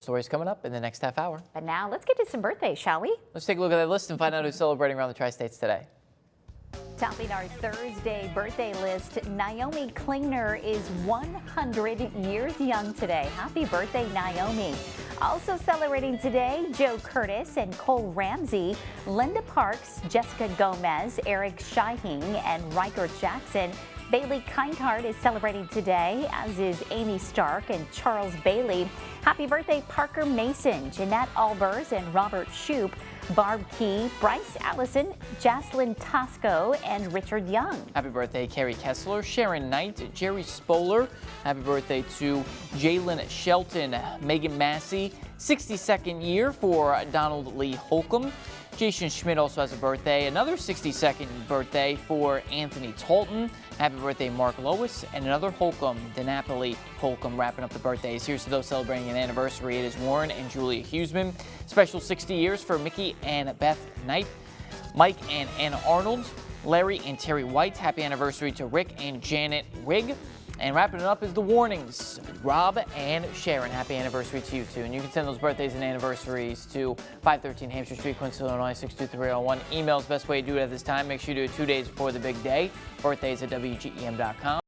Stories coming up in the next half hour. But now let's get to some birthdays, shall we? Let's take a look at that list and find out who's celebrating around the tri-states today. Topping our Thursday birthday list, Naomi Klingner is 100 years young today. Happy birthday, Naomi. Also celebrating today, Joe Curtis and Cole Ramsey, Linda Parks, Jessica Gomez, Eric Shihing, and Riker Jackson. Bailey Kindheart is celebrating today, as is Amy Stark and Charles Bailey. Happy birthday, Parker Mason, Jeanette Albers, and Robert Shoup, Barb Key, Bryce Allison, Jaslyn Tosco, and Richard Young. Happy birthday, Carrie Kessler, Sharon Knight, Jerry Spoler. Happy birthday to Jalen Shelton, Megan Massey. 62nd year for Donald Lee Holcomb. Jason Schmidt also has a birthday. Another 62nd birthday for Anthony Talton. Happy birthday, Mark Lois. And another Holcomb, DeNapoli Holcomb, wrapping up the birthdays. Here's to those celebrating an anniversary. It is Warren and Julia Huseman. Special 60 years for Mickey and Beth Knight. Mike and Anna Arnold. Larry and Terry White. Happy anniversary to Rick and Janet Rigg. And wrapping it up is the Warnings, Rob and Sharon. Happy anniversary to you too. And you can send those birthdays and anniversaries to 513 Hampshire Street, Quincy, Illinois, 62301. Email's the best way to do it at this time. Make sure you do it 2 days before the big day. Birthdays at WGEM.com.